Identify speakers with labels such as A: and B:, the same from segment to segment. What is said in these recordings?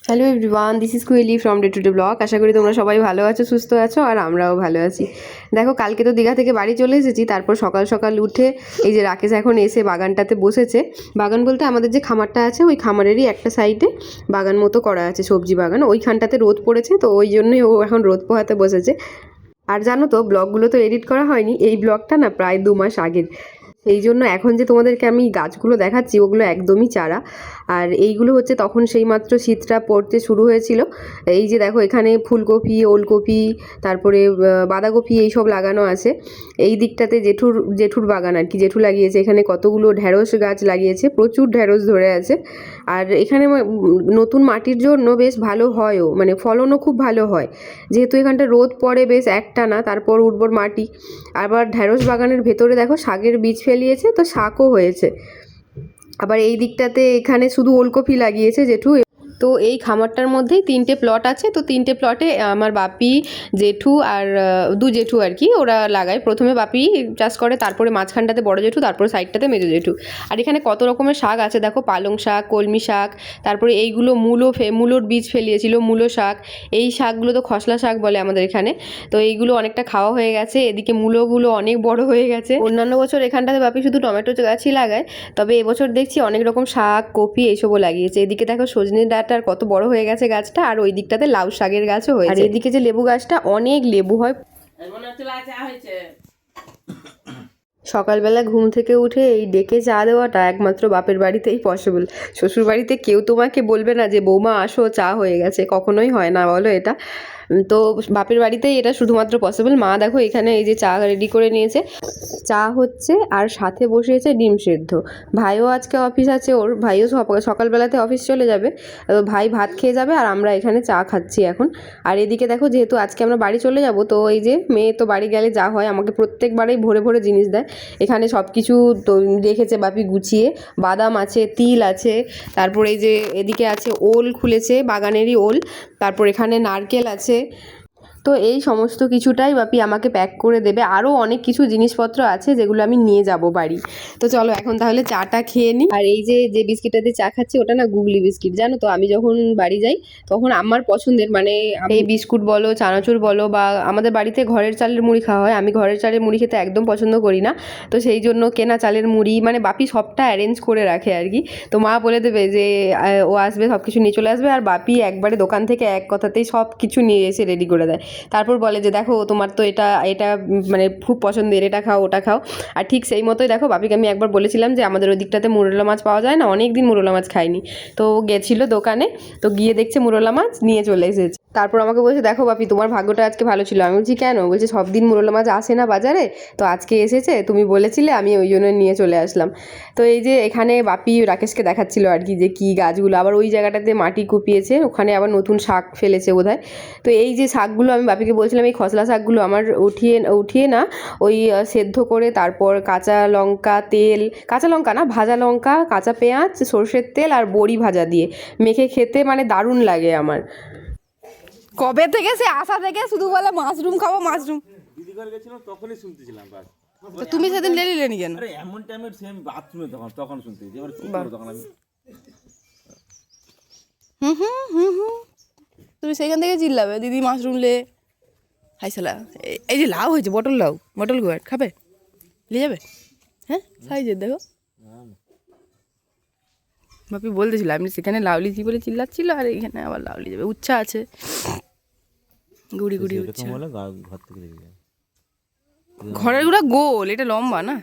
A: Hello everyone, this is Koyeli from day to day blog. আশা করি তোমরা সবাই ভালো আছো, সুস্থ আছো, আর আমরাও ভালো আছি। দেখো, কালকে তো দীঘা থেকে বাড়ি চলে এসেছি। তারপর সকাল সকাল উঠে এই যে রাকেশ এখন এসে বাগানটাতে বসেছে। বাগান বলতে আমাদের যে খামারটা আছে ওই খামারেরই একটা সাইডে বাগান মতো করা আছে, সবজি বাগান। ওইখানটাতে রোদ পড়েছে, তো ওই জন্যই ও এখন রোদ পোহাতে বসেছে। আর জানো তো, ব্লগগুলো তো এডিট করা হয়নি, এই ব্লগটা না প্রায় 2 মাস আগের। সেই জন্য এখন যে তোমাদেরকে আমি গাছগুলো দেখাচ্ছি ওগুলো একদমই চারা। আর এইগুলো হচ্ছে তখন সেইমাত্র শীতটা পড়তে শুরু হয়েছিল। এই যে দেখো, এখানে ফুলকপি, ওলকপি, তারপরে বাঁধাকপি এইসব লাগানো আছে। এই দিকটাতে জেঠুর বাগান আর কি, জেঠু লাগিয়েছে এখানে কতগুলো ঢ্যাঁড়স গাছ লাগিয়েছে, প্রচুর ঢ্যাঁড়স ধরে আছে। আর এখানে নতুন মাটির জন্য বেশ ভালো হয়ও, মানে ফলনও খুব ভালো হয়, যেহেতু এখানটা রোদ পড়ে বেশ একটানা, তারপর উর্বর মাটি। আবার ঢ্যাঁড়স বাগানের ভেতরে দেখো শাকের বীজ ফেলিয়েছে, তো শাকও হয়েছে। আবার এই দিকটাতে এখানে শুধু ওলকপি লাগিয়েছে জেঠু। তো এই খামারটার মধ্যেই 3টে প্লট আছে, তো 3টে প্লটে আমার বাপি, জেঠু আর দু জেঠু আর কি ওরা লাগায়। প্রথমে বাপি চাষ করে, তারপরে মাঝখানটাতে বড় জেঠু, তারপরে সাইডটাতে মেজো জেঠু। আর এখানে কত রকমের শাক আছে দেখো, পালং শাক, কলমি শাক, তারপরে এইগুলো মূলোর বীজ ফেলিয়েছিল, মূলো শাক। এই শাকগুলো তো খসলা শাক বলে আমাদের এখানে। তো এইগুলো অনেকটা খাওয়া হয়ে গেছে। এদিকে মূলোগুলো অনেক বড় হয়ে গেছে। অন্যান্য বছর এখানটাতে বাপি শুধু টমেটো গাছই লাগায়, তবে এবছর দেখছি অনেক রকম শাক, কপি এইসবও লাগিয়েছে। এদিকে দেখো সজনে ডাঁটার কত বড় হয়ে গেছে গাছটা, আর ওই দিকটাতে লাউ শাকের গাছও হয়েছে। আর এদিকে যে লেবু গাছটা, অনেক লেবু হয়। সকালবেলা ঘুম থেকে উঠে এই ডেকে চা দেওয়াটা একমাত্র বাপের বাড়িতেই পসিবল। শ্বশুর বাড়িতে কেউ তোমাকে বলবে না যে বৌমা আসো চা হয়ে গেছে, কখনোই হয় না, বলো এটা। তো বাপের বাড়িতেই এটা শুধুমাত্র পসিবল। মা দেখো এখানে এই যে চা রেডি করে নিয়েছে, চা হচ্ছে, আর সাথে বসিয়েছে ডিম সেদ্ধ। ভাইও আজকে অফিস আছে, ওর ভাইও সকালবেলাতে অফিস চলে যাবে। ভাই ভাত খেয়ে যাবে, আর আমরা এখানে চা খাচ্ছি এখন। আর এদিকে দেখো, যেহেতু আজকে আমরা বাড়ি চলে যাব, তো এই যে মেয়ে তো বাড়ি গেলে যা হয়, আমাকে প্রত্যেকবারেই ভরে ভরে জিনিস দেয়। এখানে সব কিছু তো রেখেছে বাপি গুছিয়ে, বাদাম আছে, তিল আছে, তারপর এই যে এদিকে আছে ওল খুলেছে, বাগানেরই ওল, তারপর এখানে নারকেল আছে। তো এই সমস্ত কিছুটাই বাপি আমাকে প্যাক করে দেবে। আরও অনেক কিছু জিনিসপত্র আছে যেগুলো আমি নিয়ে যাব বাড়ি। তো চলো এখন তাহলে চাটা খেয়ে নিই। আর এই যে বিস্কিটটা দিয়ে চা খাচ্ছি, ওটা না গুগলি বিস্কিট। জানো তো, আমি যখন বাড়ি যাই তখন আমার পছন্দের, মানে এই বিস্কুট বলো, চানাচুর বলো, বা আমাদের বাড়িতে ঘরের চালের মুড়ি খাওয়া হয়, আমি ঘরের চালের মুড়ি খেতে একদম পছন্দ করি না। তো সেই জন্য কেনা চালের মুড়ি, মানে বাপি সবটা অ্যারেঞ্জ করে রাখে আর কি। তো মা বলে দেবে যে ও আসবে, সব কিছু নিয়ে চলে আসবে, আর বাপি একবারে দোকান থেকে এক কথাতেই সব কিছু নিয়ে এসে রেডি করে দেয়। তারপর বলে যে দেখো তোমার তো এটা এটা মানে খুব পছন্দের, এটা খাও ওটা খাও। আর ঠিক সেই মতোই দেখো, বাপিকে আমি একবার বলেছিলাম যে আমাদের ওই দিকটাতে মুরলা মাছ পাওয়া যায় না, অনেক দিন মুরলা মাছ খাইনি। তো গেছিলো দোকানে, তো গিয়ে দেখছে মুরলা মাছ নিয়ে চলে এসেছে। তারপর আমাকে বলছে দেখো বাপি, তোমার ভাগ্যটা আজকে ভালো ছিল। আমি বলছি কেন? বলছে সব দিন মুরলা মাছ আসে না বাজারে, তো আজকে এসেছে, তুমি বলেছিলে, আমি ওই জন্য নিয়ে চলে আসলাম। তো এই যে এখানে বাপি রাকেশকে দেখাচ্ছিল আর কি, যে কী গাছগুলো, আবার ওই জায়গাটাতে মাটি কুপিয়েছে, ওখানে আবার নতুন শাক ফেলেছে বোধহয়। তো এই যে শাকগুলো আমি বাপিকে বলছিলাম, এই খসলা শাকগুলো আমার উঠিয়ে না ওই সেদ্ধ করে, তারপর কাঁচা লঙ্কা, তেল, কাঁচা লঙ্কা না, ভাজা লঙ্কা, কাঁচা পেঁয়াজ, সর্ষের তেল আর বড়ি ভাজা দিয়ে মেখে খেতে মানে দারুণ লাগে আমার।
B: কবে থেকে সে আশা থেকে শুধু বলে মাশরুম খাবো, মাশরুম।
C: দিদি ঘরে গেছিলাম তখনই শুনতেছিলাম বাস।
B: তো তুমি সেদিন লেনি কেন?
C: আরে এমন টাইমে সেম বাথরুমে তখন শুনতেছি, এবার কি করব তখন আমি।
B: তুমি সেইখান থেকে চিল্লাবে দিদি মাশরুম লে। হাইসালা, এই যে লাউ হয়েছে, বটল গোয়ার খাবে, নিয়ে যাবে? হ্যাঁ, সাইজের দেখো। বাপি বলতেছিল আমি সেখানে লাউ লিছি বলে চিল্লাচ্ছিল, আর এখানে আবার লাউ লিয়ে যাবে। উচ্ছা আছে, গুড়ি গুড়ি উচ্ছা।
C: ঘর থেকে দেখে যায়
B: ঘরের গুড়া গোল, এটা লম্বা না,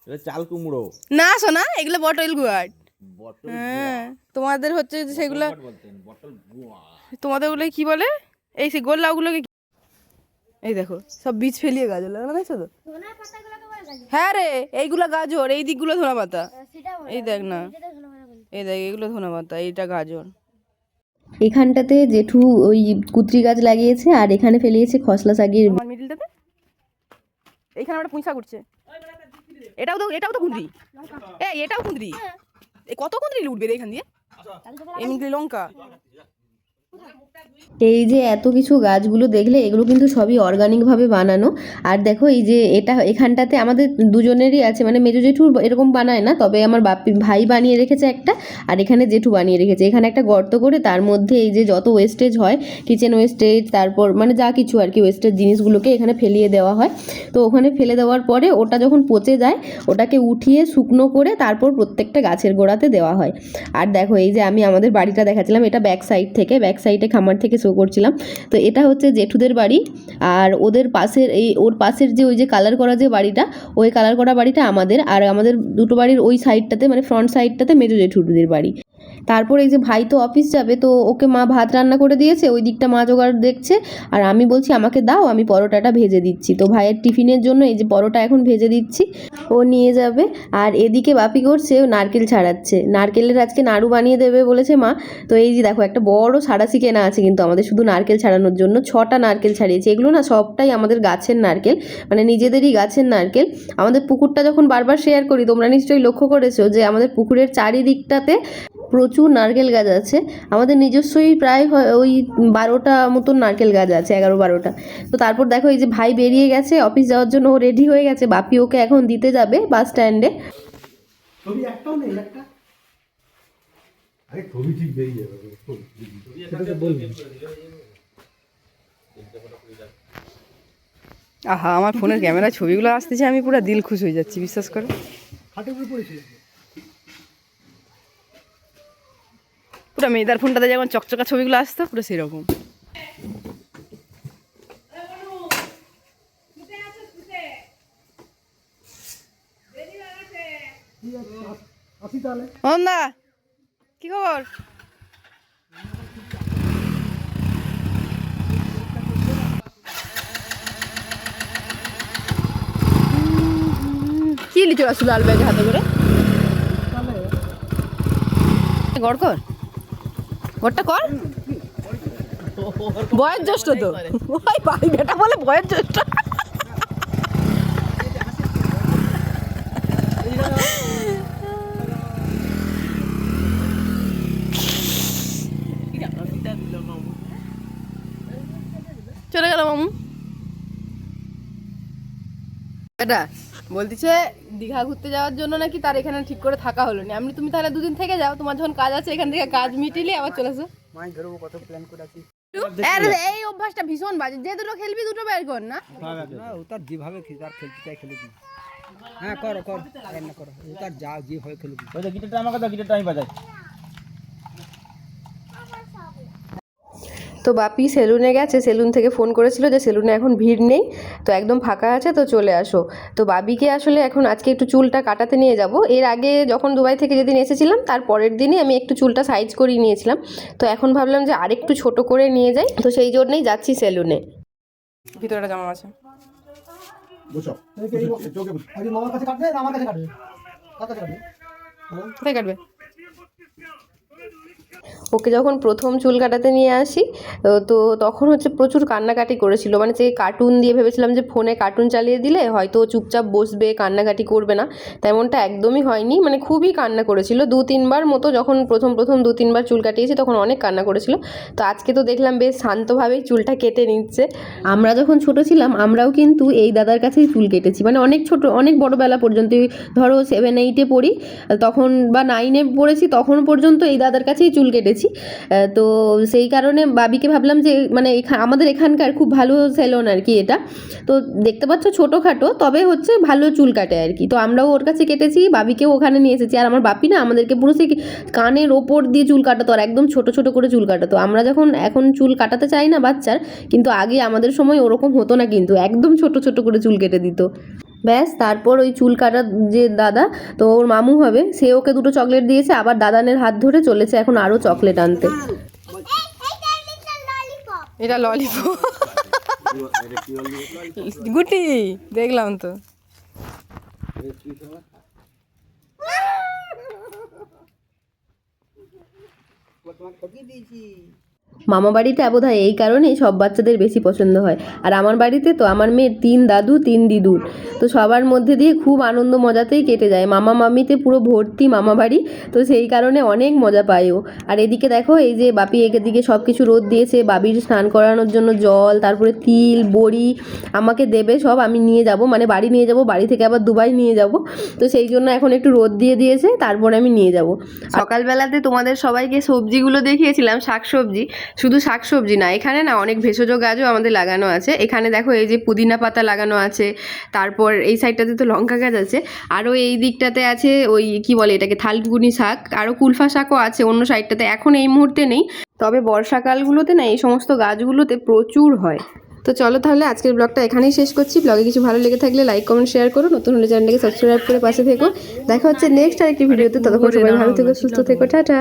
C: এটা চাল কুমড়ো
B: না শোনা, এগুলো বটল গোয়ার।
C: বটল।
B: হ্যাঁ, তোমাদের হচ্ছে যে সেগুলো,
C: বলতেন বটল গুয়া।
B: তোমাদের ওগুলো কি বলে? এই সে গোল লাউগুলোকে। এই দেখো সব বীজ ফেলিয়ে গাজর লাগানো হয়েছে তো। হ্যাঁ রে, এইগুলো গাজর, এই দিকগুলো ধনা পাতা। এই দেখ না, এই দেখ এগুলো ধনা পাতা, এইটা গাজর।
A: এখানটাতে জেঠু ওই কুত্রি গাছ লাগিয়েছে, আর এখানে ফেলিয়েছে খসলা শাকের।
B: আমার মিডিলটাতে এইখানে একটা পুঁই শাক উঠছে। এটাও তো কুঁদরি, এটাও কুঁদরি। কত কুঁদরি উঠবে রে এখান দিয়ে? এমনি লঙ্কা
A: এই যে এত কিছু গাছগুলো দেখলে এগুলো কিন্তু সবই অর্গানিকভাবে বানানো। আর দেখো এই যে এটা এখানটাতে আমাদের দুজনেরই আছে, মানে মেজো জেঠু এরকম বানায় না, তবে আমার ভাই বানিয়ে রেখেছে একটা, আর এখানে জেঠু বানিয়ে রেখেছে। এখানে একটা গর্ত করে তার মধ্যে এই যে যত ওয়েস্টেজ হয়, কিচেন ওয়েস্টেজ, তারপর মানে যা কিছু আর কি ওয়েস্টেজ জিনিসগুলোকে এখানে ফেলিয়ে দেওয়া হয়। তো ওখানে ফেলে দেওয়ার পরে ওটা যখন পচে যায় ওটাকে উঠিয়ে শুকনো করে তারপর প্রত্যেকটা গাছের গোড়াতে দেওয়া হয়। আর দেখো এই যে আমি আমাদের বাড়িটা দেখাচ্ছিলাম, এটা ব্যাক সাইডে খামার থেকে শো করছিলাম। তো এটা হচ্ছে জেঠুদের বাড়ি, আর ওদের পাশের ওর পাশের যে ওই যে কালার করা যে বাড়িটা, ওই কালার করা বাড়িটা আমাদের, আর আমাদের দুটো বাড়ির ওই সাইডটাতে মানে ফ্রন্ট সাইডটাতে মেজো জেঠুদের বাড়ি। তারপর এই যে ভাই তো অফিস যাবে, তো ওকে মা ভাত রান্না করে দিয়েছে, ওই দিকটা মা জোগাড় দেখছে, আর আমি বলছি আমাকে দাও, আমি পরোটাটা ভেজে দিচ্ছি। তো ভাইয়ের টিফিনের জন্য এই যে পরোটা এখন ভেজে দিচ্ছি, ও নিয়ে যাবে। আর এদিকে বাপি করছে ও নারকেল ছাড়াচ্ছে, নারকেলের আজকে নাড়ু বানিয়ে দেবে বলেছে মা। তো এই যে দেখো একটা বড় সাড়াশি কেনা আছে কিন্তু আমাদের শুধু নারকেল ছাড়ানোর জন্য, 6টা নারকেল ছাড়িয়েছি। এগুলো না সবটাই আমাদের গাছের নারকেল, মানে নিজেদেরই গাছের নারকেল। আমাদের পুকুরটা যখন বারবার শেয়ার করি, তোমরা নিশ্চয়ই লক্ষ্য করেছো যে আমাদের পুকুরের চারিদিকটাতে প্রচুর নারকেল গাছ আছে। আমাদের নিজস্বই প্রায় ওই 12টা মতন নারকেল গাছ আছে, 11-12টা। তো তারপর দেখো এই যে ভাই বেরিয়ে গেছে অফিস যাওয়ার জন্য, ও রেডি হয়ে গেছে, বাপি ওকে এখন দিতে যাবে বাস স্ট্যান্ডে।
D: ছবি একটাও নেই একটা। আরে ছবি ঠিক বেরিয়ে যাবে। সেটা তো বলবি।
B: আহা, আমার ফোনের ক্যামেরা ছবিগুলো আসতেছে, আমি পুরো দিল খুশ হয়ে যাচ্ছি, বিশ্বাস করো।
D: খাটের উপরে পড়েছিল।
B: পুরো মেয়েদার ফোনটাতে যেমন চকচকা ছবিগুলো আসতো, পুরো সেরকম।
D: আসি তাহলে।
B: অন্দা, কি খবর? কি লিচু আসলো লাল ব্যাগে হাতে করে? গড় কর, গড়টা কর। বয়ের জ্যেষ্ঠ তো, ওই ভাই বেটা বলে বয়ের জ্যেষ্ঠ। চলে গেল মামু। এটা বলতেছে দীঘা ঘুরতে যাওয়ার জন্য নাকি তার এখানে ঠিক করে থাকা হলো না। আমি তুমি তাহলে দুদিন থেকে যাও, তোমার যখন কাজ আছে এখান থেকে কাজ মিটিলে আবার চলে আসো।
D: মাছ ধরবো কত প্ল্যান করে আছি।
B: এই অভ্যাসটা ভীষণ বাজে, যে দুটো খেলবি দুটো বের কর না।
D: ও তার যেভাবে তার খেলতে চাই খেলুক। হ্যাঁ করো রান্না করো, ও তার যা যেভাবে খেলুক।
C: ওই যে গিটারটা আমাকে দাও, গিটারটা আমি বাজাই।
A: তো বাপি সেলুনে গেছে, সেলুন থেকে ফোন করেছিল যে সেলুনে এখন ভিড় নেই, তো একদম ফাঁকা আছে, তো চলে আসো। তো বাবিকে আসলে এখন আজকে একটু চুলটা কাটাতে নিয়ে যাব। এর আগে যখন দুবাই থেকে যেদিন এসেছিলাম তার পরের দিনই আমি একটু চুলটা সাইজ করিয়ে নিয়েছিলাম, তো এখন ভাবলাম যে আরেকটু ছোট করে নিয়ে যাই, তো সেই জন্যই যাচ্ছি সেলুনে।
B: ভিতরে একটা জামা আছে,
D: বসো। চোখে আগে মামার কাছে কাটবে না আমার কাছে কাটবে? কার কাছে কাটবে?
B: কোথায় কাটবে?
A: ওকে যখন প্রথম চুল কাটাতে নিয়ে আসি, তো তখন হচ্ছে প্রচুর কান্নাকাটি করেছিল, মানে যে কার্টুন দিয়ে ভেবেছিলাম যে ফোনে কার্টুন চালিয়ে দিলে হয়তো ও চুপচাপ বসবে, কান্নাকাটি করবে না, তেমনটা একদমই হয়নি, মানে খুবই কান্না করেছিল। 2-3বার মতো যখন প্রথম 2-3বার চুল কাটিয়েছি তখন অনেক কান্না করেছিল। তো আজকে তো দেখলাম বেশ শান্তভাবেই চুলটা কেটে নিচ্ছে। আমরা যখন ছোট ছিলাম আমরাও কিন্তু এই দাদার কাছেই চুল কেটেছি, মানে অনেক ছোট, অনেক বড়বেলা পর্যন্ত, ধরো 7-8-এ পড়ি তখন, বা 9-এ পড়েছি তখন পর্যন্ত এই দাদার কাছেই চুল কেটেছি। তো সেই কারণে বাবিকে ভাবলাম যে মানে আমাদের এখানকার খুব ভালো সেলুন আর কি এটা, তো দেখতে পাচ্ছ ছোটোখাটো, তবে হচ্ছে ভালো চুল কাটে আর কি। তো আমরাও ওর কাছে কেটেছি, বাবিকেও ওখানে নিয়ে এসেছি। আর আমার বাপি না আমাদেরকে পুরো সেই কানের ওপর দিয়ে চুল কাটাতো, আর একদম ছোট ছোট করে চুল কাটাতো। আমরা যখন এখন চুল কাটাতে চাই না বাচ্চার, কিন্তু আগে আমাদের সময় ওরকম হতো না, কিন্তু একদম ছোট ছোট করে চুল কেটে দিত। ব্যাস তারপর ওই চুল কাটার যে দাদা, তো ওর মামু হবে, সে ওকে 2টো চকলেট দিয়েছে, আবার দাদানের হাত ধরে চলেছে এখন আরও চকলেট আনতে।
B: এটা ললিপপ গুটি, দেখলাম তো।
A: মামা বাড়িটা বোধহয় এই কারণেই সব বাচ্চাদের বেশি পছন্দ হয়। আর আমার বাড়িতে তো আমার মেয়ের 3 দাদু 3 দিদুর, তো সবার মধ্যে দিয়ে খুব আনন্দ মজাতেই কেটে যায়। মামা মামিতে পুরো ভর্তি মামা বাড়ি, তো সেই কারণে অনেক মজা পায় ও। আর এদিকে দেখো এই যে বাপি এদিকে সব কিছু রোদ দিয়েছে, বাবির স্নান করানোর জন্য জল, তারপরে তিল বড়ি আমাকে দেবে সব, আমি নিয়ে যাব, মানে বাড়ি নিয়ে যাব, বাড়ি থেকে আবার দুবাই নিয়ে যাব, তো সেই জন্য এখন একটু রোদ দিয়ে দিয়েছে, তারপরে আমি নিয়ে যাব। সকালবেলাতে তোমাদের সবাইকে সবজিগুলো দেখিয়েছিলাম, শাকসবজি, শুধু শাকসবজি না, এখানে না অনেক ভেষজ গাছও আমাদের লাগানো আছে। এখানে দেখো এই যে পুদিনা পাতা লাগানো আছে, তারপর এই সাইডটাতে তো লঙ্কা গাছ আছে, আরও এই দিকটাতে আছে ওই কি বলে এটাকে থালকুনি শাক, আরও কুলফা শাকও আছে অন্য সাইডটাতে, এখন এই মুহূর্তে নেই, তবে বর্ষাকালগুলোতে না এই সমস্ত গাছগুলোতে প্রচুর হয়। তো চলো তাহলে আজকের ব্লগটা এখানেই শেষ করছি। ব্লগে কিছু ভালো লেগে থাকলে লাইক কমেন্ট শেয়ার করো, নতুন হলে চ্যানেলটাকে সাবস্ক্রাইব করে পাশে থেকো। দেখা হচ্ছে নেক্সট আরেকটি ভিডিওতে, ততক্ষণ সবাই ভালো থেকো, সুস্থ থেকো, টাটা।